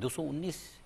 219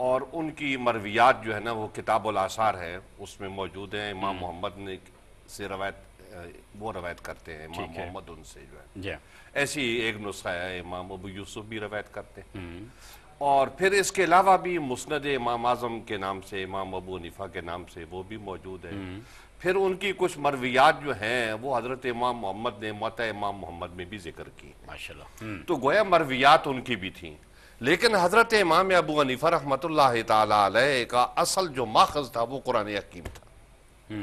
اور ان کی مرویات جو ہے نا وہ کتاب الاثار ہے، اس میں موجود ہیں. امام محمد نے سے وہ روایت کرتے ہیں، امام محمد ان سے جو ہے. ایسی ایک نسخہ ہے، امام ابو یوسف بھی روایت کرتے ہیں. اور پھر اس کے علاوہ بھی مسند امام اعظم کے نام سے، امام ابو حنیفہ کے نام سے وہ بھی موجود ہے. پھر ان کی کچھ مرویات جو ہیں وہ حضرت امام محمد نے موطا امام محمد میں بھی ذکر کی. ماشاءاللہ. تو گویا مرویات ان کی بھی تھیں. لیکن حضرت امام ابو حنیفہ رحمۃ اللہ تعالی علیہ کا اصل جو ماخذ تھا وہ قرآن حکیم تھا.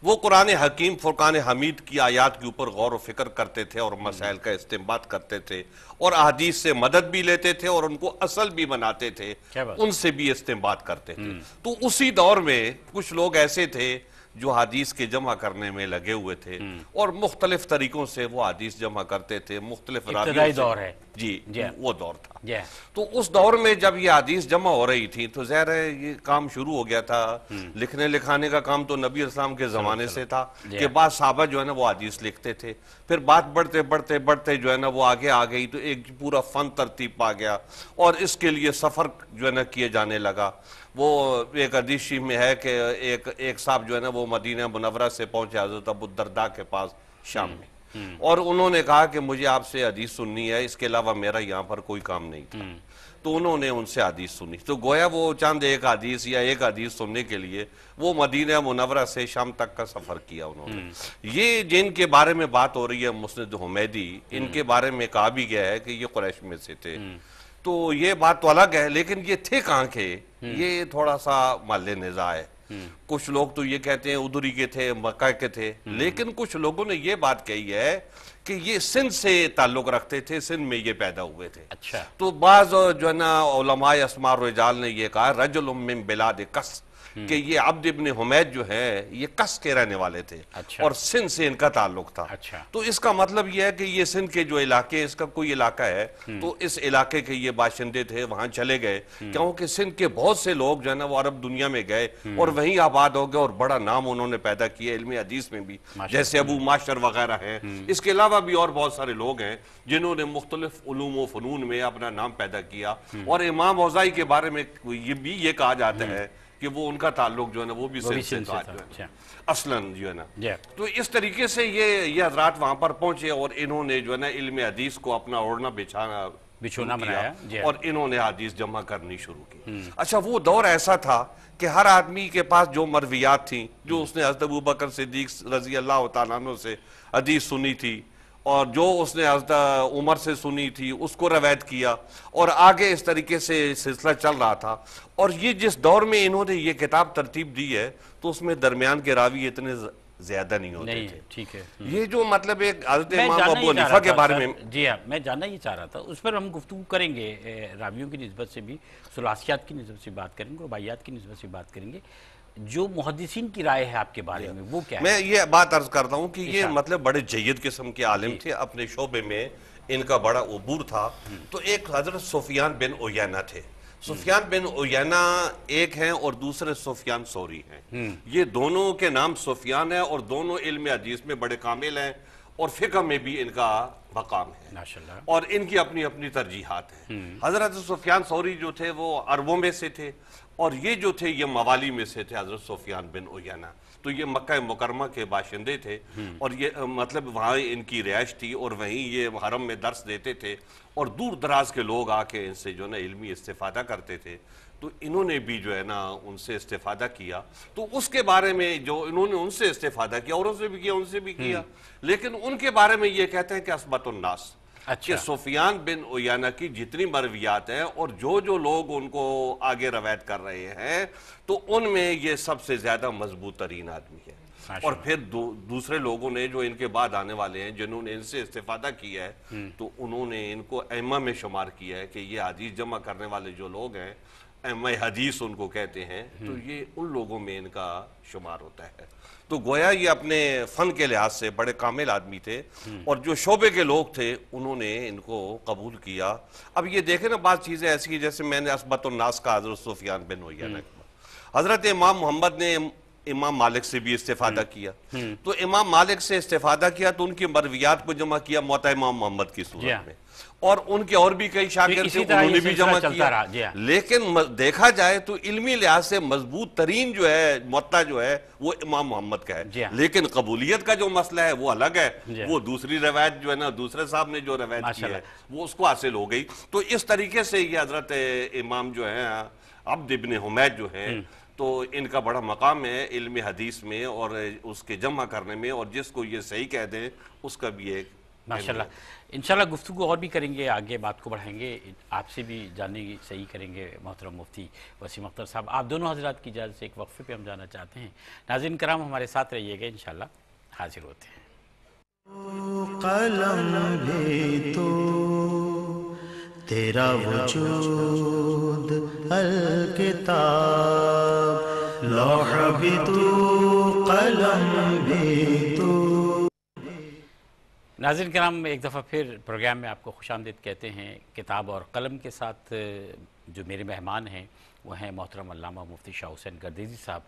وہ قرآن حکیم فرقان حمید کی آیات کے اوپر غور و فکر کرتے تھے اور مسائل کا استنباط کرتے تھے اور احادیث سے مدد بھی لیتے تھے اور ان کو اصل بھی بناتے تھے، ان سے بھی استنباط کرتے تھے. تو اسی دور میں کچھ لوگ ایسے تھے جو حدیث کے جمع کرنے میں لگے ہوئے تھے اور مختلف طریقوں سے وہ حدیث جمع کرتے تھے، مختلف راویوں دور ہے. جی وہ دور تھا. تو اس دور میں جب یہ حدیث جمع ہو رہی تھی تو ظاہر ہے یہ کام شروع ہو گیا تھا. لکھنے لکھانے کا کام تو نبی اسلام کے زمانے سے تھا کہ بعض صحابہ جو ہے نا وہ حدیث لکھتے تھے. پھر بات بڑھتے بڑھتے بڑھتے جو ہے نا وہ آگے آ گئی تو ایک پورا فن ترتیب پا گیا اور اس کے لیے سفر جو ہے نا کیے جانے لگا. وہ ایک حدیث شریف میں ہے کہ ایک صاحب جو ہے نا وہ مدینہ منورہ سے پہنچے حضرت ابو الدرداء کے پاس شام میں، اور انہوں نے کہا کہ مجھے آپ سے حدیث سننی ہے، اس کے علاوہ میرا یہاں پر کوئی کام نہیں تھا. تو انہوں نے ان سے حدیث سنی. تو گویا وہ چند ایک حدیث یا ایک حدیث سننے کے لیے وہ مدینہ منورہ سے شام تک کا سفر کیا انہوں نے. یہ جن کے بارے میں بات ہو رہی ہے مسند حمیدی، ان کے بارے میں کہا بھی گیا ہے کہ یہ قریش میں سے تھے. تو یہ بات تو الگ ہے، لیکن یہ تھے کہاں کے، یہ تھوڑا سا محل نزاع ہے. کچھ لوگ تو یہ کہتے ہیں ادھری کے تھے، مکہ کے تھے، لیکن کچھ لوگوں نے یہ بات کہی ہے کہ یہ سندھ سے تعلق رکھتے تھے، سندھ میں یہ پیدا ہوئے تھے. تو بعض جو ہے نا علماء اسماء الرجال نے یہ کہا رجل من بلاد کس، کہ یہ عبد ابن حمید جو ہے یہ کس کے رہنے والے تھے اور سندھ سے ان کا تعلق تھا. تو اس کا مطلب یہ ہے کہ یہ سندھ کے جو علاقے، اس کا کوئی علاقہ ہے تو اس علاقے کے یہ باشندے تھے، وہاں چلے گئے کیونکہ سندھ کے بہت سے لوگ جو ہے نا وہ عرب دنیا میں گئے اور وہیں آباد ہو گئے اور بڑا نام انہوں نے پیدا کیا علم حدیث میں بھی، جیسے ابو معاشر وغیرہ ہیں. اس کے علاوہ بھی اور بہت سارے لوگ ہیں جنہوں نے مختلف علوم و فنون میں اپنا نام پیدا کیا. اور امام اوزاعی کے بارے میں یہ کہا جاتا ہے کہ وہ ان کا تعلق جو ہے نا وہ بھی سندھ سے تھا اصلاً جو ہے نا. تو اس طریقے سے یہ حضرات وہاں پر پہنچے اور انہوں نے جو ہے نا علم حدیث کو اپنا اوڑھنا بچھونا بنایا اور انہوں نے حدیث جمع کرنی شروع کی. اچھا وہ دور ایسا تھا کہ ہر آدمی کے پاس جو مرویات تھیں، جو اس نے حضرت ابوبکر صدیق رضی اللہ تعالیٰ عنہ سے حدیث سنی تھی اور جو اس نے حضرت عمر سے سنی تھی اس کو روایت کیا اور آگے اس طریقے سے سلسلہ چل رہا تھا. اور یہ جس دور میں انہوں نے یہ کتاب ترتیب دی ہے تو اس میں درمیان کے راوی اتنے زیادہ نہیں ہوتے تھے. ٹھیک ہے. یہ جو مطلب ایک حضرت امام ابو حنیفہ کے بارے میں، جی ہاں میں جاننا یہ چاہ رہا تھا، اس پر ہم گفتگو کریں گے. راویوں کی نسبت سے بھی، ثلاثیات کی نسبت سے بات کریں گے، رباعیات کی نسبت سے بات کریں گے. جو محدثین کی رائے ہے آپ کے بارے میں وہ کیا ہے؟ میں یہ بات عرض کرتا ہوں کہ یہ مطلب بڑے جید قسم کے عالم تھے، اپنے شعبے میں ان کا بڑا عبور تھا. تو ایک حضرت سفیان بن عیینہ تھے. سفیان بن عیینہ ایک ہیں اور دوسرے سفیان ثوری ہیں. یہ دونوں کے نام سفیان ہے اور دونوں علم حدیث میں بڑے کامل ہیں اور فقہ میں بھی ان کا مقام ہے اور ان کی اپنی اپنی ترجیحات ہیں. حضرت سفیان ثوری جو تھے وہ عربوں میں سے تھے اور یہ جو تھے یہ موالی میں سے تھے حضرت سفیان بن عیینہ. تو یہ مکہ مکرمہ کے باشندے تھے اور یہ مطلب وہاں ان کی رہائش تھی اور وہیں یہ حرم میں درس دیتے تھے اور دور دراز کے لوگ آ کے ان سے جو ہے نا علمی استفادہ کرتے تھے. تو انہوں نے بھی جو ہے نا ان سے استفادہ کیا. تو اس کے بارے میں جو انہوں نے ان سے استفادہ کیا، اوروں سے بھی کیا، ان سے بھی کیا، لیکن ان کے بارے میں یہ کہتے ہیں کہ اثبت الناس، کہ سفیان بن عیینہ کی جتنی مرویات ہیں اور جو لوگ ان کو آگے روایت کر رہے ہیں تو ان میں یہ سب سے زیادہ مضبوط ترین آدمی ہے. اور پھر دوسرے لوگوں نے جو ان کے بعد آنے والے ہیں جنہوں نے ان سے استفادہ کیا ہے تو انہوں نے ان کو ائمہ میں شمار کیا ہے کہ یہ حدیث جمع کرنے والے جو لوگ ہیں ائمہ حدیث ان کو کہتے ہیں، تو یہ ان لوگوں میں ان کا شمار ہوتا ہے. تو گویا یہ اپنے فن کے لحاظ سے بڑے کامل آدمی تھے اور جو شعبے کے لوگ تھے انہوں نے ان کو قبول کیا. اب یہ دیکھیں نا بعض چیزیں ایسی جیسے میں نے اثبت الناس کا حضرت سفیان بن عیینہ. حضرت امام محمد نے امام مالک سے بھی استفادہ کیا، تو امام مالک سے استفادہ کیا تو ان کی مرویات کو جمع کیا موطا امام محمد کی صورت میں، اور ان کے اور بھی کئی شاگرد تھے انہوں نے بھی جمع کیا، لیکن دیکھا جائے تو علمی لحاظ سے مضبوط ترین جو ہے موطا جو ہے وہ امام محمد کا ہے، لیکن قبولیت کا جو مسئلہ ہے وہ الگ ہے، وہ دوسری روایت جو ہے نا دوسرے صاحب نے جو روایت کی ہے وہ اس کو حاصل ہو گئی۔ تو اس طریقے سے یہ حضرت امام جو ہیں عبد ابن حمید جو ہیں تو ان کا بڑا مقام ہے علم حدیث میں اور اس کے جمع کرنے میں، اور جس کو یہ صحیح کہہ دیں اس کا بھی ایک ماشاءاللہ۔ انشاءاللہ گفتگو اور بھی کریں گے، آگے بات کو بڑھائیں گے، آپ سے بھی جاننے کی صحیح کریں گے محترم مفتی وسیم اختر صاحب۔ آپ دونوں حضرات کی اجازت سے ایک وقفے پہ ہم جانا چاہتے ہیں۔ ناظرین کرام ہمارے ساتھ رہیے گا، انشاءاللہ حاضر ہوتے ہیں۔ قلم بھی تو تیرا وجود الکتاب، لوح بھی تو قلم بھی تو۔ ناظرین کرام ایک دفعہ پھر پروگرام میں آپ کو خوش آمدید کہتے ہیں۔ کتاب اور قلم کے ساتھ جو میرے مہمان ہیں وہ ہیں محترم علامہ مفتی شاہ حسین گردیزی صاحب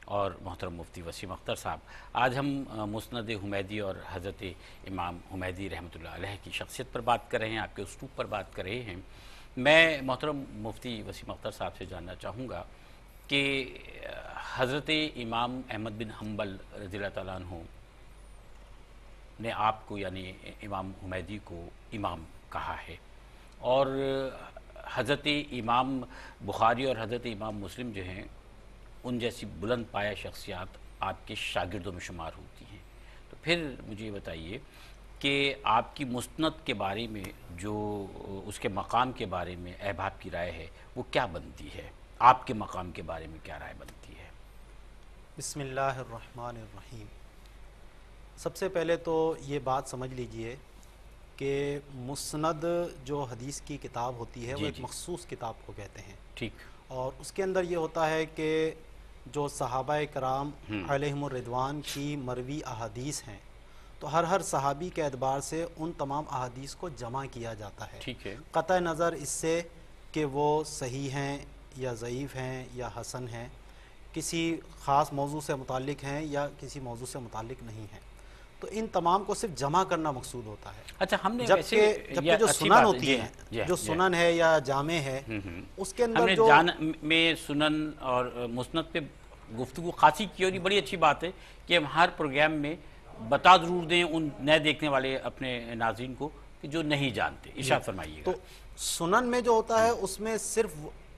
اور محترم مفتی وسیم اختر صاحب۔ آج ہم مسند حمیدی اور حضرت امام حمیدی رحمۃ اللہ علیہ کی شخصیت پر بات کر رہے ہیں، آپ کے اسلوب پر بات کر رہے ہیں۔ میں محترم مفتی وسیم اختر صاحب سے جاننا چاہوں گا کہ حضرت امام احمد بن حنبل رضی اللہ تعالیٰ عنہ نے آپ کو یعنی امام حمیدی کو امام کہا ہے، اور حضرت امام بخاری اور حضرت امام مسلم جو ہیں ان جیسی بلند پایہ شخصیات آپ کے شاگردوں میں شمار ہوتی ہیں۔ تو پھر مجھے یہ بتائیے کہ آپ کی مسند کے بارے میں جو اس کے مقام کے بارے میں احباب کی رائے ہے وہ کیا بنتی ہے، آپ کے مقام کے بارے میں کیا رائے بنتی ہے؟ بسم اللہ الرحمن الرحیم۔ سب سے پہلے تو یہ بات سمجھ لیجئے کہ مسند جو حدیث کی کتاب ہوتی ہے وہ ایک مخصوص کتاب کو کہتے ہیں، ٹھیک، اور اس کے اندر یہ ہوتا ہے کہ جو صحابہ کرام علیہم الرضوان کی مروی احادیث ہیں تو ہر صحابی کے اعتبار سے ان تمام احادیث کو جمع کیا جاتا ہے، ٹھیک ہے، قطع نظر اس سے کہ وہ صحیح ہیں یا ضعیف ہیں یا حسن ہیں، کسی خاص موضوع سے متعلق ہیں یا کسی موضوع سے متعلق نہیں ہیں، تو ان تمام کو صرف جمع کرنا مقصود ہوتا ہے۔ اچھا ہم نے جبکہ جو سنن ہوتی ہیں، جو سنن ہے یا جامع ہے، اس کے ہم اندر نے جو میں سنن اور مسند پہ گفتگو خاصی کی، اور یہ بڑی اچھی بات ہے کہ ہم ہر پروگرام میں بتا ضرور دیں ان نئے دیکھنے والے اپنے ناظرین کو کہ جو نہیں جانتے۔ ارشاد فرمائیے گا۔ تو سنن میں جو ہوتا ہے اس میں صرف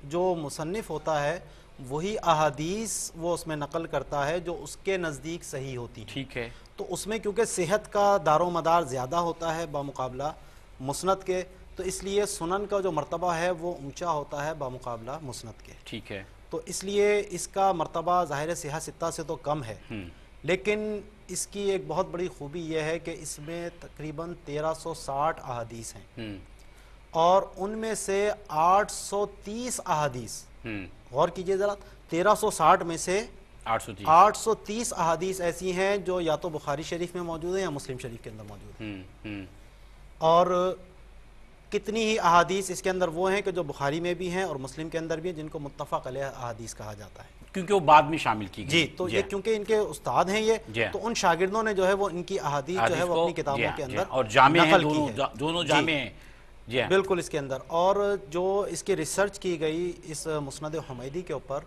جو مصنف ہوتا ہے وہی احادیث وہ اس میں نقل کرتا ہے جو اس کے نزدیک صحیح ہوتی ہیں، ٹھیک ہے، تو اس میں کیونکہ صحت کا دار و مدار زیادہ ہوتا ہے بمقابلہ مسند کے، تو اس لیے سنن کا جو مرتبہ ہے وہ اونچا ہوتا ہے بمقابلہ مسند کے، ٹھیک ہے، تو اس لیے اس کا مرتبہ ظاہر صحت ستہ سے تو کم ہے، لیکن اس کی ایک بہت بڑی خوبی یہ ہے کہ اس میں تقریباً 1360 احادیث ہیں، اور ان میں سے 830 احادیث، غور کیجئے ذرا، 1360 میں سے 830 احادیث ایسی ہیں جو یا تو بخاری شریف میں موجود ہیں یا مسلم شریف کے اندر موجود ہیں، اور کتنی ہی احادیث اس کے اندر وہ ہیں کہ جو بخاری میں بھی ہیں اور مسلم کے اندر بھی ہیں، جن کو متفق علیہ احادیث کہا جاتا ہے، کیونکہ وہ بعد میں شامل کی گئی۔ جی، تو یہ کیونکہ ان کے استاد ہیں یہ، تو ان شاگردوں نے جو ہے وہ ان کی احادیث جو ہے وہ اپنی کتابوں کے اندر اور جامع ہیں، نقل کی ہے، دونوں جامع ہیں، جی ہاں، بالکل اس کے اندر، اور جو اس کی ریسرچ کی گئی اس مسند حمیدی کے اوپر،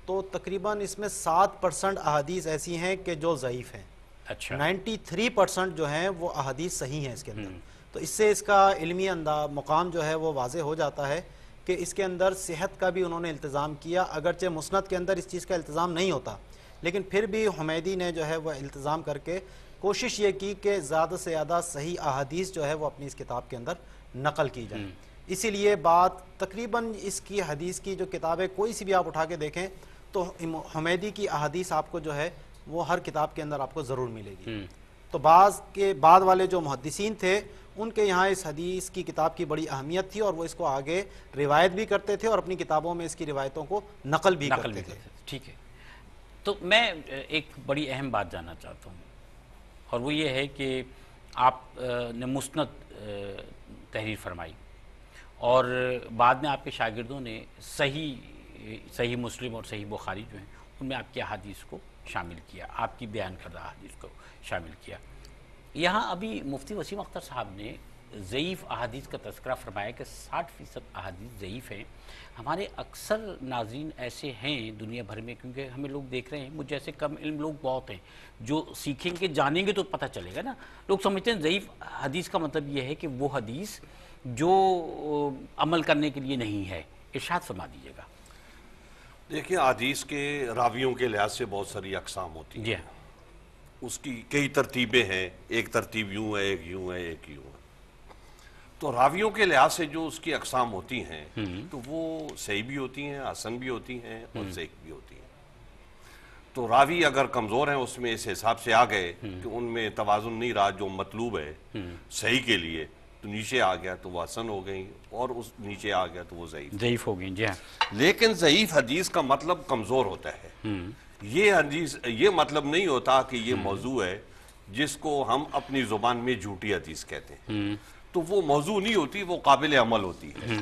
تو تقریباً اس میں 7% احادیث ایسی ہیں کہ جو ضعیف ہیں، اچھا، 93% جو ہیں وہ احادیث صحیح ہیں اس کے اندر، تو اس سے اس کا علمی مقام جو ہے وہ واضح ہو جاتا ہے کہ اس کے اندر صحت کا بھی انہوں نے التزام کیا، اگرچہ مسند کے اندر اس چیز کا التزام نہیں ہوتا، لیکن پھر بھی حمیدی نے جو ہے وہ التزام کر کے کوشش یہ کی کہ زیادہ سے زیادہ صحیح احادیث جو ہے وہ اپنی اس کتاب کے اندر نقل کی جائے، اسی لیے بات تقریباً اس کی حدیث کی جو کتابیں کوئی سی بھی آپ اٹھا کے دیکھیں تو حمیدی کی احادیث آپ کو جو ہے وہ ہر کتاب کے اندر آپ کو ضرور ملے گی، تو بعد والے جو محدثین تھے ان کے یہاں اس حدیث کی کتاب کی بڑی اہمیت تھی، اور وہ اس کو آگے روایت بھی کرتے تھے اور اپنی کتابوں میں اس کی روایتوں کو نقل بھی کرتے تھے۔ ٹھیک ہے، تو میں ایک بڑی اہم بات جاننا چاہتا ہوں، اور وہ یہ ہے کہ آپ نے مسند تحریر فرمائی اور بعد میں آپ کے شاگردوں نے صحیح مسلم اور صحیح بخاری جو ہیں ان میں آپ کی احادیث کو شامل کیا، آپ کی بیان کردہ احادیث کو شامل کیا۔ یہاں ابھی مفتی وسیم اختر صاحب نے ضعیف احادیث کا تذکرہ فرمایا کہ 60% احادیث ضعیف ہیں۔ ہمارے اکثر ناظرین ایسے ہیں دنیا بھر میں، کیونکہ ہمیں لوگ دیکھ رہے ہیں، مجھ جیسے کم علم لوگ بہت ہیں، جو سیکھیں گے جانیں گے تو پتہ چلے گا نا۔ لوگ سمجھتے ہیں ضعیف حدیث کا مطلب یہ ہے کہ وہ حدیث جو عمل کرنے کے لیے نہیں ہے۔ ارشاد فرما دیجیے گا۔ دیکھیں، حدیث کے راویوں کے لحاظ سے بہت ساری اقسام ہوتی ہیں، جی اس کی کئی ترتیبیں ہیں، ایک ترتیب یوں ہے، ایک یوں ہے، ایک یوں ہے۔ تو راویوں کے لحاظ سے جو اس کی اقسام ہوتی ہیں تو وہ صحیح بھی ہوتی ہیں، حسن بھی ہوتی ہیں اور ضعیف بھی ہوتی ہیں۔ تو راوی اگر کمزور ہیں اس میں اس حساب سے آ گئے کہ ان میں توازن نہیں رہا جو مطلوب ہے صحیح کے لیے، تو نیچے آ گیا تو وہ حسن ہو گئی، اور اس نیچے آ گیا تو وہ ضعیف ہو گئی۔ جی ہاں۔ لیکن ضعیف حدیث کا مطلب کمزور ہوتا ہے۔ یہ حدیث یہ مطلب نہیں ہوتا کہ یہ موضوع ہے جس کو ہم اپنی زبان میں جھوٹی حدیث کہتے ہیں، تو وہ موضوع نہیں ہوتی، وہ قابل عمل ہوتی ہے۔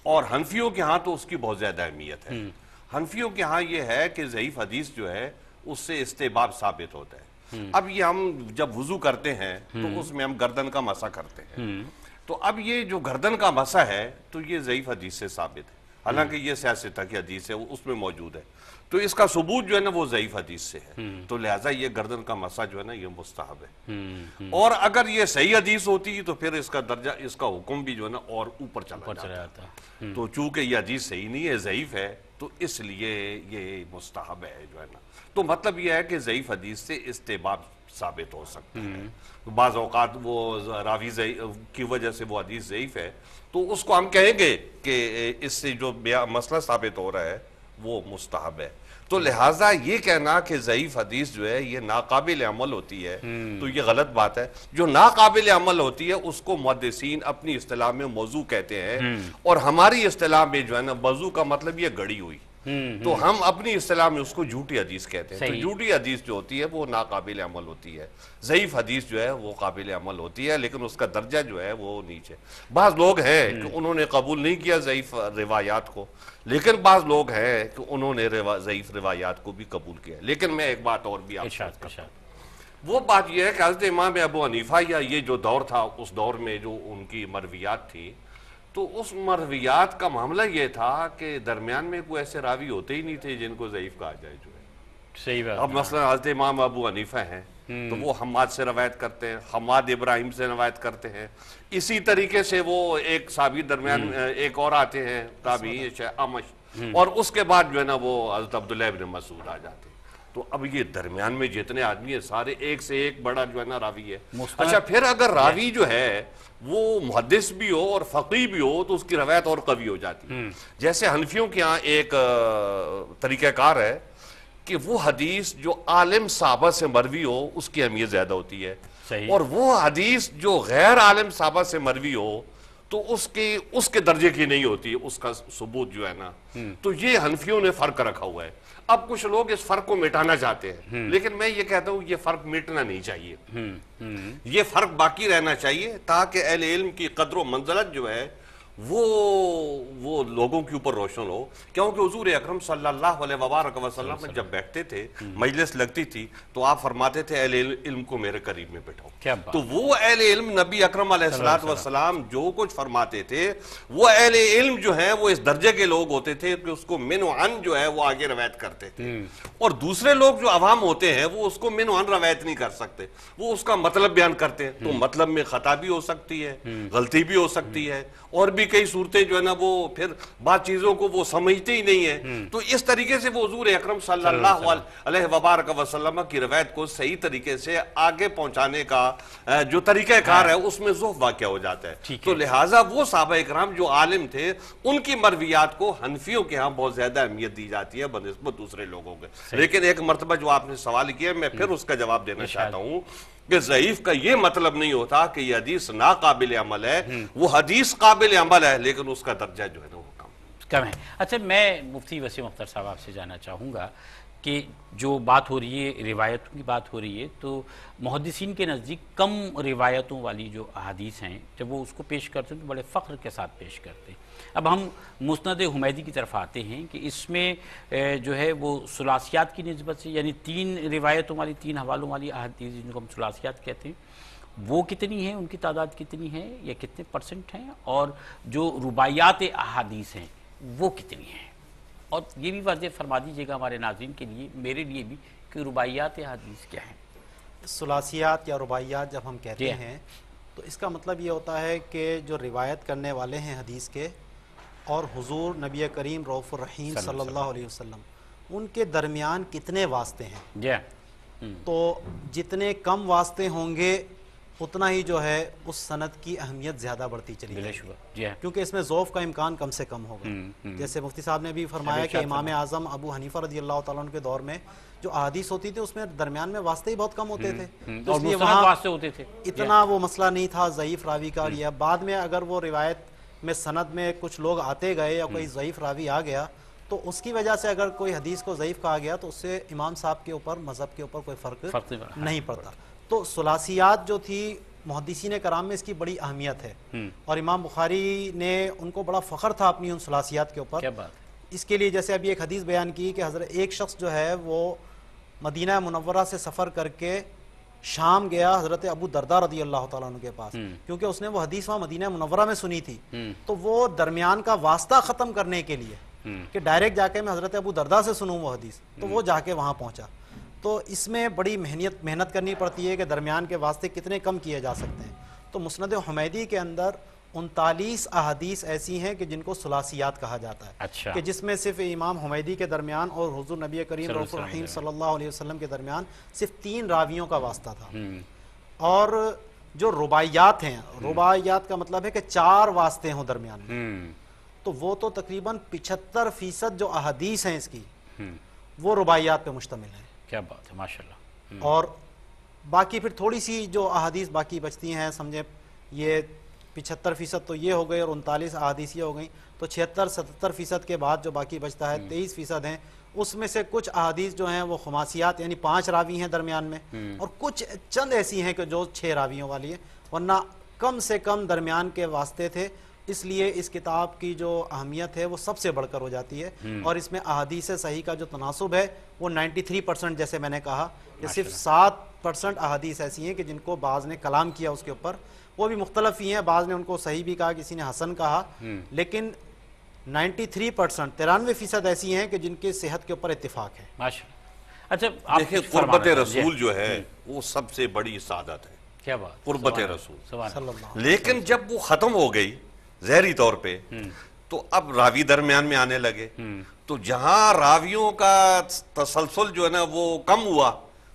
اور حنفیوں کے ہاں تو اس کی بہت زیادہ اہمیت ہے۔ حنفیوں کے ہاں یہ ہے کہ ضعیف حدیث جو ہے اس سے استحباب ثابت ہوتا ہے۔ اب یہ ہم جب وضو کرتے ہیں تو اس میں ہم گردن کا مسح کرتے ہیں، تو اب یہ جو گردن کا مسح ہے تو یہ ضعیف حدیث سے ثابت ہے، حالانکہ یہ سیاستہ کی حدیث ہے، اس میں موجود ہے، تو اس کا ثبوت جو ہے نا وہ ضعیف حدیث سے ہے، تو لہٰذا یہ گردن کا مسح جو ہے نا یہ مستحب ہے۔ اور اگر یہ صحیح حدیث ہوتی تو پھر اس کا درجہ، اس کا حکم بھی جو ہے نا اور اوپر چلا جاتا۔ تو چونکہ یہ حدیث صحیح نہیں ہے، ضعیف ہے، تو اس لیے یہ مستحب ہے جو ہے نا۔ تو مطلب یہ ہے کہ ضعیف حدیث سے استحباب ثابت ہو سکتا ہے۔ بعض اوقات وہ راوی کی وجہ سے وہ حدیث ضعیف ہے تو اس کو ہم کہیں گے کہ اس سے جو مسئلہ ثابت ہو رہا ہے وہ مستحب ہے۔ تو لہٰذا یہ کہنا کہ ضعیف حدیث جو ہے یہ ناقابل عمل ہوتی ہے تو یہ غلط بات ہے۔ جو ناقابل عمل ہوتی ہے اس کو محدثین اپنی اصطلاح میں موضوع کہتے ہیں، اور ہماری اصطلاح میں جو ہے نا موضوع کا مطلب یہ گڑی ہوئی، تو ہم اپنی اصطلاح میں اس کو جھوٹی حدیث کہتے ہیں۔ تو جھوٹی حدیث جو ہوتی ہے وہ ناقابل عمل ہوتی ہے، ضعیف حدیث جو ہے وہ قابل عمل ہوتی ہے، لیکن اس کا درجہ جو ہے وہ نیچے۔ بعض لوگ ہیں کہ انہوں نے قبول نہیں کیا ضعیف روایات کو، لیکن بعض لوگ ہیں کہ انہوں نے ضعیف روایات کو بھی قبول کیا۔ لیکن میں ایک بات اور بھی آپ سے کرتا ہوں، وہ بات یہ ہے کہ حضرت امام ابو حنیفہ یا یہ جو دور تھا اس دور میں جو ان کی مرویات تھی، تو اس مرویات کا معاملہ یہ تھا کہ درمیان میں کوئی ایسے راوی ہوتے ہی نہیں تھے جن کو ضعیف کہا جائے جو ہے۔ صحیح بات۔ اب مثلا حضرت امام ابو حنیفہ ہیں تو وہ حماد سے روایت کرتے ہیں، حماد ابراہیم سے روایت کرتے ہیں، اسی طریقے سے وہ ایک صحابی درمیان ایک اور آتے ہیں تابعی اعمش، اور اس کے بعد جو ہے نا وہ حضرت عبداللہ ابن مسعود آ جاتے ہیں۔ تو اب یہ درمیان میں جتنے آدمی ہیں سارے ایک سے ایک بڑا جو ہے نا راوی ہے۔ اچھا، پھر اگر راوی جو ہے وہ محدث بھی ہو اور فقیہ بھی ہو تو اس کی روایت اور قوی ہو جاتی ہے۔ جیسے حنفیوں کے ہاں ایک طریقہ کار ہے کہ وہ حدیث جو عالم صحابہ سے مروی ہو اس کی اہمیت زیادہ ہوتی ہے، اور وہ حدیث جو غیر عالم صحابہ سے مروی ہو تو اس کے درجے کی نہیں ہوتی، اس کا ثبوت جو ہے نا۔ تو یہ حنفیوں نے فرق رکھا ہوا ہے۔ اب کچھ لوگ اس فرق کو مٹانا چاہتے ہیں، لیکن میں یہ کہتا ہوں یہ فرق مٹنا نہیں چاہیے، یہ فرق باقی رہنا چاہیے تاکہ اہل علم کی قدر و منزلت جو ہے وہ لوگوں کے اوپر روشن ہو۔ کیونکہ حضور اکرم صلی اللہ علیہ وبارک وسلم جب بیٹھتے تھے، مجلس لگتی تھی تو آپ فرماتے تھے اہل علم کو میرے قریب میں بٹھاؤ۔ تو وہ اہل علم نبی اکرم علیہ السلام جو کچھ فرماتے تھے وہ اہل علم جو ہیں وہ اس درجے کے لوگ ہوتے تھے کہ اس کو من و عن جو ہے وہ آگے روایت کرتے تھے، اور دوسرے لوگ جو عوام ہوتے ہیں وہ اس کو من و عن روایت نہیں کر سکتے، وہ اس کا مطلب بیان کرتے ہیں۔ تو مطلب میں خطا بھی ہو سکتی ہے، غلطی بھی ہو سکتی ہے، اور بھی کئی صورتیں جو ہے نا وہ پھر بعض چیزوں کو وہ سمجھتے ہی نہیں ہیں۔ تو اس طریقے سے وہ حضور اکرم صلی اللہ علیہ وبارک وسلم کی روایت کو صحیح طریقے سے آگے پہنچانے کا جو طریقہ کار ہے اس میں ضعف واقع ہو جاتا ہے۔ تو لہٰذا وہ صحابہ اکرام جو عالم تھے ان کی مرویات کو حنفیوں کے ہاں بہت زیادہ اہمیت دی جاتی ہے بنسبت دوسرے لوگوں کے۔ لیکن ایک مرتبہ جو آپ نے سوال کیا میں پھر اس کا جواب دینا چاہتا ہوں کہ ضعیف کا یہ مطلب نہیں ہوتا کہ یہ حدیث ناقابل عمل ہے، وہ حدیث قابل عمل ہے لیکن اس کا درجہ جو ہے نا وہ کم۔ کم ہے. اچھا میں مفتی وسیم اختر صاحب آپ سے جاننا چاہوں گا کہ جو بات ہو رہی ہے روایتوں کی بات ہو رہی ہے تو محدثین کے نزدیک کم روایتوں والی جو احادیث ہیں جب وہ اس کو پیش کرتے ہیں تو بڑے فخر کے ساتھ پیش کرتے ہیں. اب ہم مسند حمیدی کی طرف آتے ہیں کہ اس میں جو ہے وہ ثلاثیات کی نسبت سے یعنی 3 روایتوں والی 3 حوالوں والی احادیث جن کو ہم ثلاثیات کہتے ہیں وہ کتنی ہیں, ان کی تعداد کتنی ہے یا کتنے پرسنٹ ہیں, اور جو رباعیات احادیث ہیں وہ کتنی ہیں, اور یہ بھی واضح فرما دیجیے گا ہمارے ناظرین کے لیے میرے لیے بھی کہ رباعیات حدیث کیا ہیں. ثلاثیات یا رباعیات جب ہم کہتے ہیں تو اس کا مطلب یہ ہوتا ہے کہ جو روایت کرنے والے ہیں حدیث کے اور حضور نبی کریم رؤوف الرحیم صلی اللہ علیہ وسلم ان کے درمیان کتنے واسطے ہیں. جی تو جتنے کم واسطے ہوں گے اتنا ہی جو ہے اس سند کی اہمیت زیادہ بڑھتی چلی جائے گی, کیونکہ اس میں ضعف کا امکان کم سے کم ہوگا. جیسے مفتی صاحب نے بھی فرمایا کہ امام اعظم ابو حنیفہ رضی اللہ تعالیٰ عنہ کے دور میں جو احادیث ہوتی تھی اس میں درمیان میں واسطے ہی بہت کم ہوتے تھے, تو اس لیے وہاں واسطے ہوتے تھے, اتنا وہ مسئلہ نہیں تھا ضعیف راوی کا. یا بعد میں اگر وہ روایت میں سند میں کچھ لوگ آتے گئے یا کوئی ضعیف راوی آ گیا تو اس کی وجہ سے اگر کوئی حدیث کو ضعیف کہا گیا تو اس سے امام صاحب کے اوپر مذہب کے اوپر کوئی فرق نہیں پڑتا. تو ثلاثیات جو تھی محدثین کرام میں اس کی بڑی اہمیت ہے, اور امام بخاری نے ان کو بڑا فخر تھا اپنی ان ثلاثیات کے اوپر. اس کے لیے جیسے ابھی ایک حدیث بیان کی کہ حضرت ایک شخص جو ہے وہ مدینہ منورہ سے سفر کر کے شام گیا حضرت ابو درداء رضی اللہ تعالیٰ عنہ کے پاس, کیونکہ اس نے وہ حدیث وہاں مدینہ منورہ میں سنی تھی. تو وہ درمیان کا واسطہ ختم کرنے کے لیے کہ ڈائریکٹ جا کے میں حضرت ابو درداء سے سنوں وہ حدیث, تو وہ جا کے وہاں پہنچا. تو اس میں بڑی محنت کرنی پڑتی ہے کہ درمیان کے واسطے کتنے کم کیے جا سکتے ہیں. تو مسند حمیدی کے اندر 39 احادیث ایسی ہیں کہ جن کو ثلاثیات کہا جاتا ہے, کہ جس میں صرف امام حمیدی کے درمیان اور حضور نبی کریم رؤوف الرحیم صلی اللہ علیہ وسلم کے درمیان صرف 3 راویوں کا واسطہ تھا. اور جو رباعیات ہیں, رباعیات کا مطلب ہے کہ 4 واسطے ہوں درمیان میں, تو وہ تو تقریباً 75% جو احادیث ہیں اس کی وہ رباعیات پہ مشتمل ہیں. کیا بات ہے, ماشاءاللہ. اور باقی پھر تھوڑی سی جو احادیث باقی بچتی ہیں, سمجھیں یہ 75% تو یہ ہو گئے اور 39 احادیث یہ ہو گئیں, تو 76-77% کے بعد جو باقی بچتا ہے 23% ہیں. اس میں سے کچھ احادیث جو ہیں وہ خماسیات یعنی 5 راوی ہیں درمیان میں, اور کچھ چند ایسی ہیں کہ جو 6 راویوں والی ہیں, ورنہ کم سے کم درمیان کے واسطے تھے. اس لیے اس کتاب کی جو اہمیت ہے وہ سب سے بڑھ کر ہو جاتی ہے. اور اس میں احادیث صحیح کا جو تناسب ہے وہ 93%, جیسے میں نے کہا کہ صرف 7% احادیث ایسی ہیں کہ جن کو بعض نے کلام کیا اس کے اوپر, وہ بھی مختلف ہی ہیں. بعض نے ان کو صحیح بھی کہا, کسی نے حسن کہا, لیکن 93% 93% ایسی ہیں کہ جن کی صحت کے اوپر اتفاق ہے. اچھا دیکھیں, قربت رسول جو ہے وہ سب سے بڑی سعادت ہے. کیا بات, قربت رسول. لیکن جب وہ ختم ہو گئی ظاہری طور پہ تو اب راوی درمیان میں آنے لگے, تو جہاں راویوں کا تسلسل جو ہے نا وہ کم ہوا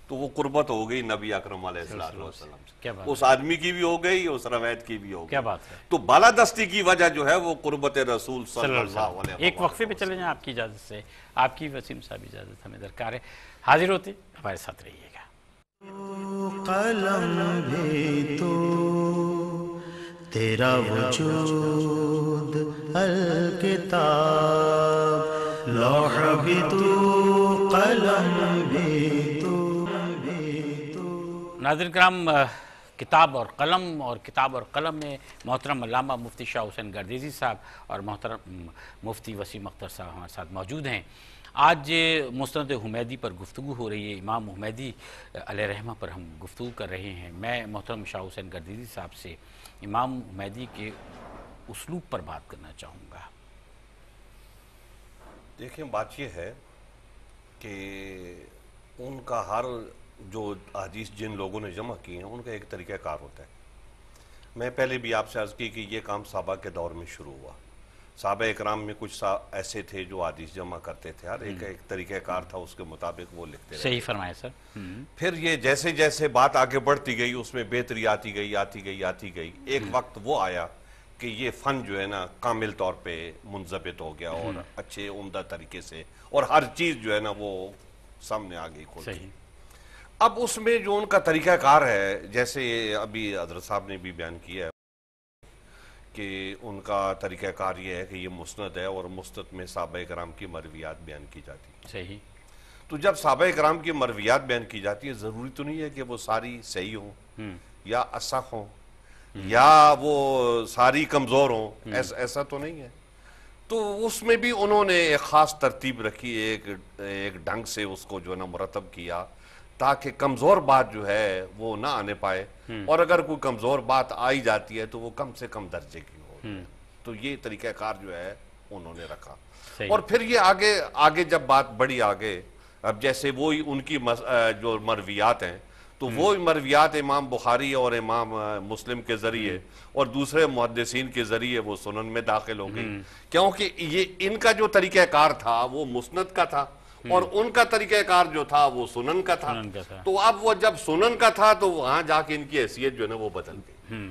تو وہ قربت ہو گئی نبی اکرم علیہ السلام سے. اس آدمی کی بھی ہو گئی, اس روایت کی بھی ہو گئی. کیا بات ہے. تو بالادستی کی وجہ جو ہے وہ قربت رسول صلی اللہ علیہ وسلم. ایک وقفے پہ چلے جائیں آپ کی اجازت سے, آپ کی وسیم صاحب اجازت ہمیں درکار ہے. حاضر ہوتے ہمارے ساتھ رہیے گا. قلم بھی تو تیرا وجود الکتاب, لوح بھی تو قلم بھی تو. ناظرین کرام, کتاب اور قلم میں محترم علامہ مفتی شاہ حسین گردیزی صاحب اور محترم مفتی وسیم اختر صاحب ہمارے ساتھ موجود ہیں. آج مسند حمیدی پر گفتگو ہو رہی ہے, امام حمیدی علیہ رحمہ پر ہم گفتگو کر رہے ہیں. میں محترم شاہ حسین گردیزی صاحب سے امام حمیدی کے اسلوب پر بات کرنا چاہوں گا. دیکھیں, بات یہ ہے کہ ان کا ہر جو احادیث جن لوگوں نے جمع کی ہیں ان کا ایک طریقہ کار ہوتا ہے. میں پہلے بھی آپ سے عرض کی کہ یہ کام صحابہ کے دور میں شروع ہوا. صحابہ اکرام میں کچھ ایسے تھے جو حدیث جمع کرتے تھے, ہر ایک طریقہ کار تھا, اس کے مطابق وہ لکھتے رہے. صحیح فرمایا سر. پھر یہ جیسے جیسے بات آگے بڑھتی گئی اس میں بہتری آتی گئی. ایک وقت وہ آیا کہ یہ فن جو ہے نا کامل طور پہ منضبط ہو گیا اور اچھے عمدہ طریقے سے, اور ہر چیز جو ہے نا وہ سامنے آ گئی کھول کے. اب اس میں جو ان کا طریقہ کار ہے, جیسے ابھی حضرت صاحب نے بھی بیان کیا ہے کہ ان کا طریقہ کار یہ ہے کہ یہ مسند ہے اور مسند میں صحابہ کرام کی مرویات بیان کی جاتی ہیں. صحیح. تو جب صحابہ کرام کی مرویات بیان کی جاتی ہے ضروری تو نہیں ہے کہ وہ ساری صحیح ہوں یا اصح ہوں یا وہ ساری کمزور ہوں، ایسا تو نہیں ہے. تو اس میں بھی انہوں نے ایک خاص ترتیب رکھی، ایک ڈھنگ سے اس کو جو ہے نا مرتب کیا تاکہ کمزور بات جو ہے وہ نہ آنے پائے، اور اگر کوئی کمزور بات آئی جاتی ہے تو وہ کم سے کم درجے کی ہو. تو یہ طریقہ کار جو ہے انہوں نے رکھا. اور پھر یہ آگے جب بات بڑھی آگے، اب جیسے وہی ان کی جو مرویات ہیں تو وہ مرویات امام بخاری اور امام مسلم کے ذریعے اور دوسرے محدثین کے ذریعے وہ سنن میں داخل ہو گئی، کیونکہ یہ ان کا جو طریقہ کار تھا وہ مسند کا تھا اور ان کا طریقہ کار جو تھا وہ سنن کا تھا. تو اب وہ جب سنن کا تھا تو وہاں جا کے ان کی حیثیت جو ہے نا وہ بدل گئی.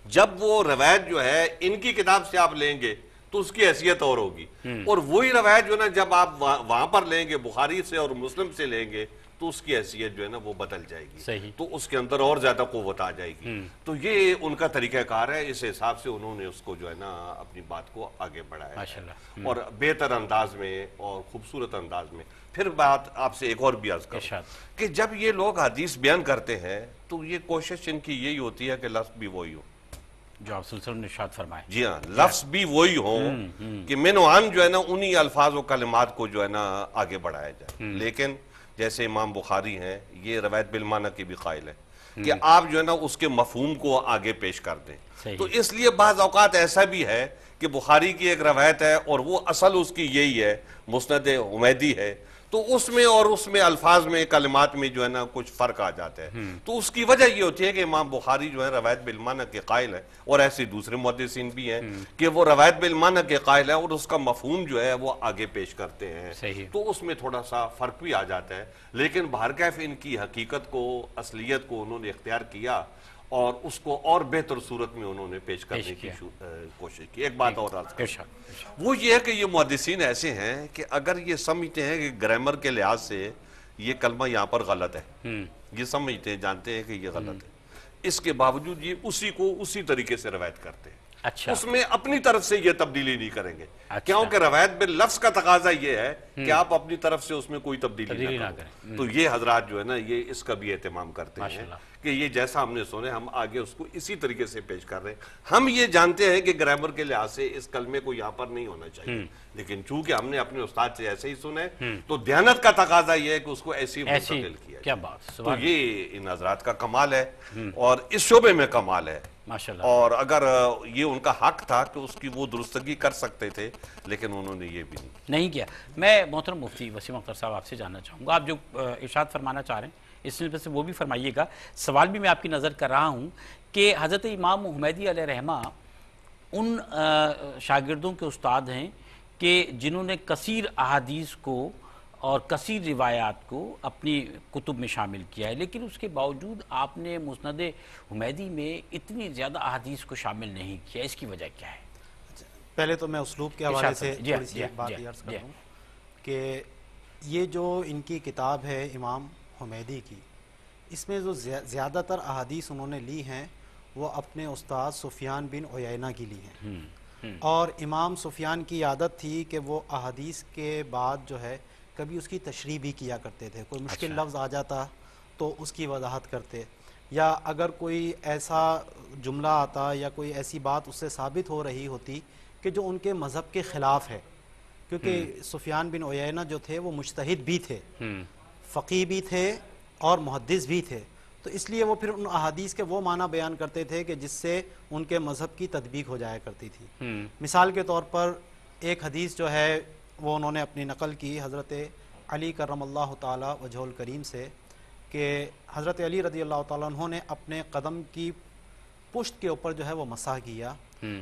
جب وہ روایت جو ہے ان کی کتاب سے آپ لیں گے تو اس کی حیثیت اور ہوگی، اور وہی روایت جو ہے نا جب آپ وہاں پر لیں گے بخاری سے اور مسلم سے لیں گے تو اس کی حیثیت جو ہے نا وہ بدل جائے گی. تو اس کے اندر اور زیادہ قوت آ جائے گی. تو یہ ان کا طریقہ کار ہے، اس حساب سے انہوں نے اس کو جو ہے نا اپنی بات کو آگے بڑھایا ہے اور بہتر انداز میں اور خوبصورت انداز میں. پھر بات آپ سے ایک اور بھی عرض کروں کہ جب یہ لوگ حدیث بیان کرتے ہیں تو یہ کوشش ان کی یہی ہوتی ہے کہ لفظ بھی وہی ہو جو آپ صلی اللہ علیہ وسلم نے ارشاد فرمائے. جی ہاں، لفظ بھی وہی ہوں کہ من و عن جو ہے نا انہی الفاظ و کلمات کو جو ہے نا آگے بڑھایا جائے. لیکن جیسے امام بخاری ہیں یہ روایت بالمعنی کی بھی قائل ہے کہ آپ جو ہے نا اس کے مفہوم کو آگے پیش کر دیں. تو اس لیے بعض اوقات ایسا بھی ہے کہ بخاری کی ایک روایت ہے اور وہ اصل اس کی یہی ہے، مسند حمیدی ہے، تو اس میں اور اس میں الفاظ میں کلمات میں جو ہے نا کچھ فرق آ جاتا ہے. تو اس کی وجہ یہ ہوتی ہے کہ امام بخاری جو ہے روایت بالمعنی کے قائل ہے، اور ایسے دوسرے محدثین بھی ہیں کہ وہ روایت بالمعنی کے قائل ہے اور اس کا مفہوم جو ہے وہ آگے پیش کرتے ہیں. تو اس میں تھوڑا سا فرق بھی آ جاتا ہے، لیکن بہرکیف ان کی حقیقت کو، اصلیت کو انہوں نے اختیار کیا اور اس کو اور بہتر صورت میں انہوں نے پیش کرنے کی کوشش کی. ایک بات اور عرض کروں، وہ یہ ہے کہ یہ محدثین ایسے ہیں کہ اگر یہ سمجھتے ہیں کہ گرامر کے لحاظ سے یہ کلمہ یہاں پر غلط ہے، یہ سمجھتے ہیں، جانتے ہیں کہ یہ غلط ہے، اس کے باوجود یہ اسی کو اسی طریقے سے روایت کرتے ہیں. اس میں اپنی طرف سے یہ تبدیلی نہیں کریں گے، کیونکہ روایت باللفظ کا تقاضا یہ ہے کہ آپ اپنی طرف سے اس میں کوئی تبدیلی نہ کریں. تو یہ حضرات جو ہے نا یہ اس کا بھی اہتمام کرتے ہیں کہ یہ جیسا ہم نے سنے ہم آگے اس کو اسی طریقے سے پیش کر رہے ہیں. ہم یہ جانتے ہیں کہ گرامر کے لحاظ سے اس کلمے کو یہاں پر نہیں ہونا چاہیے، لیکن چونکہ ہم نے اپنے استاد سے ایسے ہی سنے تو دیانت کا تقاضا یہ ہے کہ اس کو ایسی منتقل کیا جائے. تو یہ ان حضرات کا کمال ہے اور اس شعبے میں کمال ہے. اور اگر یہ ان کا حق تھا کہ اس کی وہ درستگی کر سکتے تھے، لیکن انہوں نے یہ بھی نہیں کیا. میں محترم مفتی وسیم اختر صاحب آپ سے جاننا چاہوں گا، آپ جو ارشاد فرمانا چاہ رہے ہیں اس سلسلے سے وہ بھی فرمائیے گا. سوال بھی میں آپ کی نظر کر رہا ہوں کہ حضرت امام حمیدی علیہ رحمہ ان شاگردوں کے استاد ہیں کہ جنہوں نے کثیر احادیث کو اور کثیر روایات کو اپنی کتب میں شامل کیا ہے، لیکن اس کے باوجود آپ نے مسند حمیدی میں اتنی زیادہ احادیث کو شامل نہیں کیا. اس کی وجہ کیا ہے؟ پہلے تو میں اسلوب کے حوالے سے تھوڑی سی ایک بات عرض کر دوں کہ یہ جو ان کی کتاب ہے امام حمیدی کی، اس میں جو زیادہ تر احادیث انہوں نے لی ہیں وہ اپنے استاد سفیان بن عیینہ کی لی ہیں. اور امام سفیان کی عادت تھی کہ وہ احادیث کے بعد جو ہے کبھی اس کی تشریح بھی کیا کرتے تھے. کوئی مشکل لفظ آ جاتا تو اس کی وضاحت کرتے، یا اگر کوئی ایسا جملہ آتا یا کوئی ایسی بات اس سے ثابت ہو رہی ہوتی کہ جو ان کے مذہب کے خلاف ہے، کیونکہ سفیان بن عیینہ جو تھے وہ مجتہد بھی تھے، فقیہ بھی تھے اور محدث بھی تھے، تو اس لیے وہ پھر ان احادیث کے وہ معنی بیان کرتے تھے کہ جس سے ان کے مذہب کی تطبیق ہو جایا کرتی تھی. مثال کے طور پر ایک حدیث جو ہے وہ انہوں نے اپنی نقل کی حضرت علی کرم اللہ تعالی وجہ الکریم سے کہ حضرت علی رضی اللہ تعالیٰ عنہ نے اپنے قدم کی پشت کے اوپر جو ہے وہ مسح کیا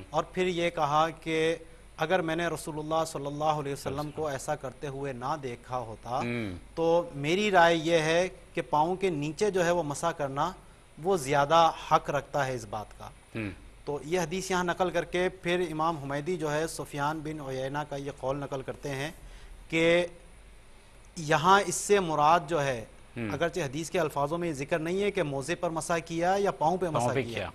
اور پھر یہ کہا کہ اگر میں نے رسول اللہ صلی اللہ علیہ وسلم کو ایسا کرتے ہوئے نہ دیکھا ہوتا تو میری رائے یہ ہے کہ پاؤں کے نیچے جو ہے وہ مسح کرنا وہ زیادہ حق رکھتا ہے اس بات کا. تو یہ حدیث یہاں نقل کر کے پھر امام حمیدی جو ہے سفیان بن عیینہ کا یہ قول نقل کرتے ہیں کہ یہاں اس سے مراد جو ہے اگرچہ حدیث کے الفاظوں میں ذکر نہیں ہے کہ موزے پر مسح کیا یا پاؤں پہ مسح کیا،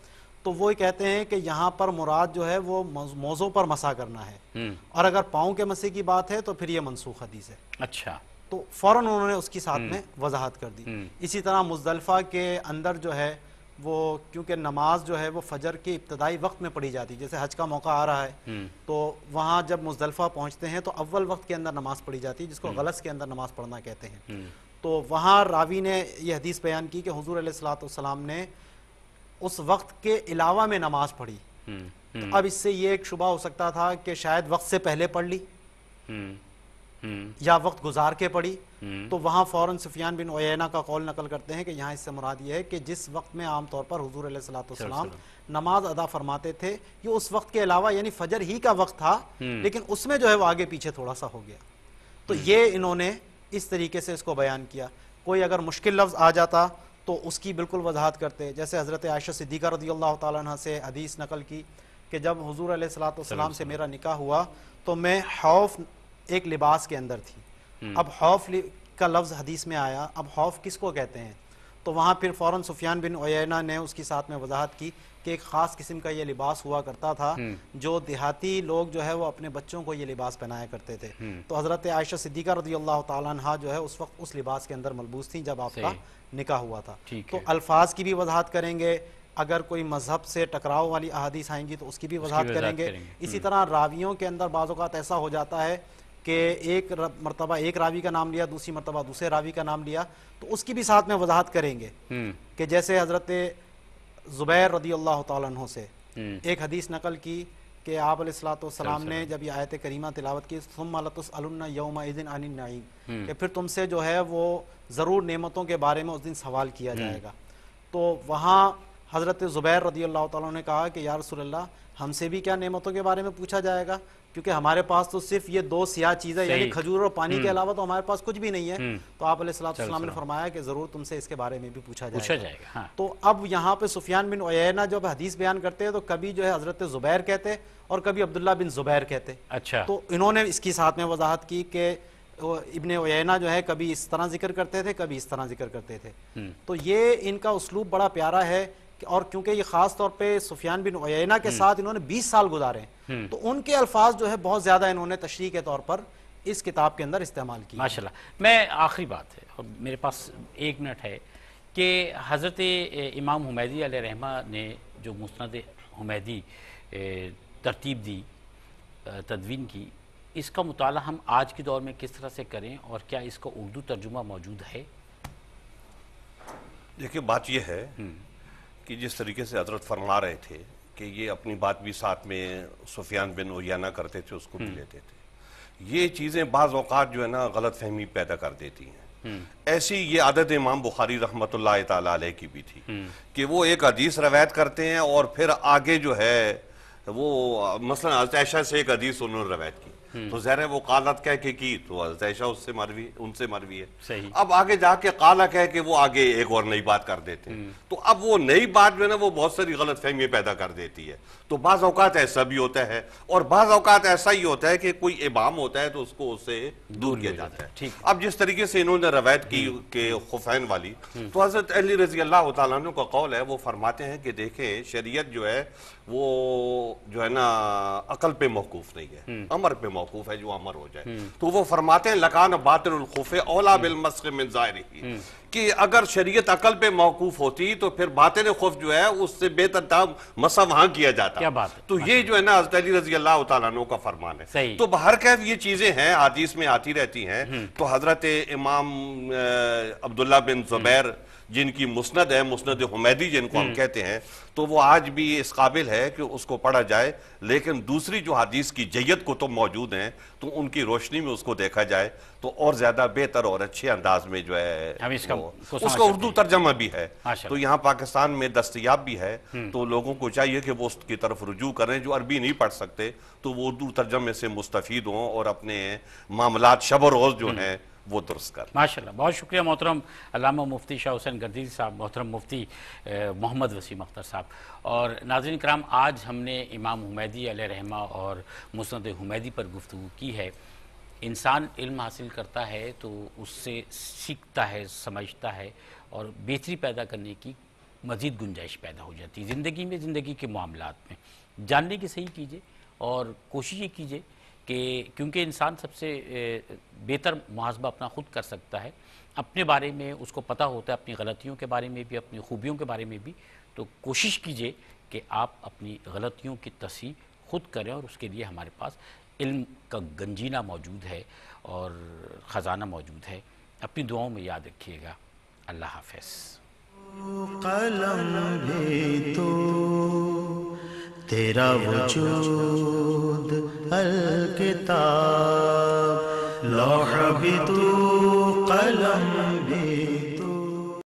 تو وہ کہتے ہیں کہ یہاں پر مراد جو ہے وہ موضوع پر مسح کرنا ہے، اور اگر پاؤں کے مسح کی بات ہے تو پھر یہ منسوخ حدیث ہے۔ اچھا، تو فوراً انہوں نے اس کی ساتھ میں وضاحت کر دی۔ اسی طرح مزدلفہ کے اندر جو ہے وہ کیونکہ نماز جو ہے وہ فجر کے ابتدائی وقت میں پڑھی جاتی ہے، جیسے حج کا موقع آ رہا ہے تو وہاں جب مزدلفہ پہنچتے ہیں تو اول وقت کے اندر نماز پڑھی جاتی ہے، جس کو غلس کے اندر نماز پڑھنا کہتے ہیں۔ تو وہاں راوی نے یہ حدیث بیان کی کہ حضور علیہ الصلوۃ والسلام نے اس وقت کے علاوہ میں نماز پڑھی۔ تو اب اس سے یہ ایک شبہ ہو سکتا تھا کہ شاید وقت سے پہلے پڑھ لی یا وقت گزار کے پڑھی، تو وہاں فوراً سفیان بن عیینہ کا قول نقل کرتے ہیں کہ یہاں اس سے مراد یہ ہے کہ جس وقت میں عام طور پر حضور علیہ الصلوۃ والسلام نماز ادا فرماتے تھے یہ اس وقت کے علاوہ یعنی فجر ہی کا وقت تھا، لیکن اس میں جو ہے وہ آگے پیچھے تھوڑا سا ہو گیا۔ تو یہ انہوں نے اس طریقے سے اس کو بیان کیا۔ کوئی اگر مشکل لفظ آ جاتا تو اس کی بالکل وضاحت کرتے، جیسے حضرت عائشہ صدیقہ رضی اللہ تعالیٰ عنہ سے حدیث نقل کی کہ جب حضور علیہ الصلوۃ والسلام سے میرا نکاح ہوا تو میں حوف ایک لباس کے اندر تھی۔ اب حوف کا لفظ حدیث میں آیا، اب حوف کس کو کہتے ہیں؟ تو وہاں پھر فوراً سفیان بن عیینہ نے اس کی ساتھ میں وضاحت کی کہ ایک خاص قسم کا یہ لباس ہوا کرتا تھا جو دیہاتی لوگ جو ہے وہ اپنے بچوں کو یہ لباس پہنایا کرتے تھے۔ تو حضرت عائشہ صدیقہ رضی اللہ تعالیٰ عنہ جو ہے اس وقت اس لباس کے اندر ملبوس تھیں جب آپ کا نکاح ہوا تھا۔ تو الفاظ کی بھی وضاحت کریں گے، اگر کوئی مذہب سے ٹکراؤ والی احادیث آئیں گی تو اس کی بھی وضاحت کریں گے۔ اسی طرح راویوں کے اندر بعض اوقات ایسا ہو جاتا ہے کہ ایک مرتبہ ایک راوی کا نام لیا، دوسری مرتبہ دوسرے راوی کا نام لیا، تو اس کی بھی ساتھ میں وضاحت کریں گے کہ جیسے حضرت زبیر رضی اللہ تعالیٰ عنہ سے ایک حدیث نقل کی کہ آپ علیہ الصلوۃ والسلام نے جب یہ آیت کریمہ تلاوت کی ثم لتسألن یومئذ عن النعیم، کہ پھر تم سے جو ہے وہ ضرور نعمتوں کے بارے میں اس دن سوال کیا جائے گا۔ تو وہاں حضرت زبیر رضی اللہ تعالیٰ نے کہا کہ یا رسول اللہ ہم سے بھی کیا نعمتوں کے بارے میں پوچھا جائے گا، کیونکہ ہمارے پاس تو صرف یہ دو سیاہ چیزیں یعنی کھجور اور پانی کے علاوہ تو ہمارے پاس کچھ بھی نہیں ہے۔ تو آپ علیہ الصلوۃ والسلام نے فرمایا کہ ضرور تم سے اس کے بارے میں بھی پوچھا جائے گا۔ تو اب یہاں پہ سفیان بن عیینہ جب حدیث بیان کرتے ہیں تو کبھی جو ہے حضرت زبیر کہتے اور کبھی عبداللہ بن زبیر کہتے۔ تو انہوں نے اس کی ساتھ میں وضاحت کی کہ ابن عیینہ جو ہے کبھی اس طرح ذکر کرتے تھے کبھی اس طرح ذکر کرتے تھے۔ تو یہ ان کا اسلوب بڑا پیارا ہے، اور کیونکہ یہ خاص طور پہ سفیان بن عیینہ کے ساتھ انہوں نے 20 سال گزارے ہیں تو ان کے الفاظ جو ہے بہت زیادہ انہوں نے تشریح کے طور پر اس کتاب کے اندر استعمال کی۔ ماشاءاللہ۔ میں آخری بات ہے اور میرے پاس 1 منٹ ہے کہ حضرت امام حمیدی علیہ رحمہ نے جو مسند حمیدی ترتیب دی، تدوین کی، اس کا مطالعہ ہم آج کے دور میں کس طرح سے کریں اور کیا اس کا اردو ترجمہ موجود ہے؟ دیکھیے بات یہ ہے کہ جس طریقے سے حضرت فرما رہے تھے کہ یہ اپنی بات بھی ساتھ میں سفیان بن عیینہ کرتے تھے، اس کو بھی لیتے تھے، یہ چیزیں بعض اوقات جو ہے نا غلط فہمی پیدا کر دیتی ہیں۔ ایسی یہ عادت امام بخاری رحمۃ اللہ تعالیٰ علیہ کی بھی تھی کہ وہ ایک حدیث روایت کرتے ہیں اور پھر آگے جو ہے وہ مثلا حضرت عائشہ سے ایک حدیث انہوں نے روایت کی تو ظاہر ہے وہ قالت کہہ کے کی تو حضرت عائشہ ان سے مروی ہے۔ اب آگے جا کے قالا کہہ کے وہ آگے ایک اور نئی بات کر دیتے ہیں، تو اب وہ نئی بات جو ہے نا وہ بہت ساری غلط فہمیاں پیدا کر دیتی ہے۔ تو بعض اوقات ایسا بھی ہوتا ہے اور بعض اوقات ایسا ہی ہوتا ہے کہ کوئی امام ہوتا ہے تو اس کو اس سے دور کیا جاتا ہے۔ اب جس طریقے سے انہوں نے روایت کی کہ خفین والی، تو حضرت علی رضی اللہ تعالیٰ عنہ کا قول ہے، وہ فرماتے ہیں کہ دیکھیں شریعت جو ہے وہ جو ہے نا عقل پہ موقوف نہیں ہے، امر پہ موقوف ہے، جو امر ہو جائے۔ تو وہ فرماتے ہیں لکان باطن الخف اولا بالمسخ من ظاہرہ، کہ اگر شریعت عقل پہ موقوف ہوتی تو پھر باطن خوف جو ہے اس سے بہتر تھا مسح وہاں کیا جاتا۔ تو یہ جو ہے نا حضرت علی رضی اللہ تعالیٰ عنہ کا فرمان ہے۔ تو بہرکیف یہ چیزیں ہیں حدیث میں آتی رہتی ہیں۔ تو حضرت امام عبداللہ بن زبیر جن کی مسند ہے، مسند حمیدی جن کو ہم کہتے ہیں، تو وہ آج بھی اس قابل ہے کہ اس کو پڑھا جائے، لیکن دوسری جو حدیث کی جید کتب موجود ہیں تو ان کی روشنی میں اس کو دیکھا جائے تو اور زیادہ بہتر اور اچھے انداز میں جو ہے اس کا اردو ترجمہ بھی ہے، تو یہاں پاکستان میں دستیاب بھی ہے۔ تو لوگوں کو چاہیے کہ وہ اس کی طرف رجوع کریں، جو عربی نہیں پڑھ سکتے تو وہ اردو ترجمے سے مستفید ہوں اور اپنے معاملات شب و روز جو ہیں وہ درست کر۔ ماشاءاللہ، بہت شکریہ محترم علامہ مفتی شاہ حسین گردیزی صاحب، محترم مفتی محمد وسیم اختر صاحب۔ اور ناظرین کرام، آج ہم نے امام حمیدی علیہ رحمہ اور مسند حمیدی پر گفتگو کی ہے۔ انسان علم حاصل کرتا ہے تو اس سے سیکھتا ہے، سمجھتا ہے اور بہتری پیدا کرنے کی مزید گنجائش پیدا ہو جاتی ہے زندگی میں، زندگی کے معاملات میں. جاننے کی صحیح کیجئے اور کوشش یہ کیجئے کہ کیونکہ انسان سب سے بہتر محاسبہ اپنا خود کر سکتا ہے، اپنے بارے میں اس کو پتہ ہوتا ہے، اپنی غلطیوں کے بارے میں بھی، اپنی خوبیوں کے بارے میں بھی. تو کوشش کیجئے کہ آپ اپنی غلطیوں کی تصحیح خود کریں، اور اس کے لیے ہمارے پاس علم کا گنجینہ موجود ہے اور خزانہ موجود ہے. اپنی دعاؤں میں یاد رکھیے گا. اللہ حافظ. قلم بھی تو تیرا وجود الکتاب، لوح بھی تو قلم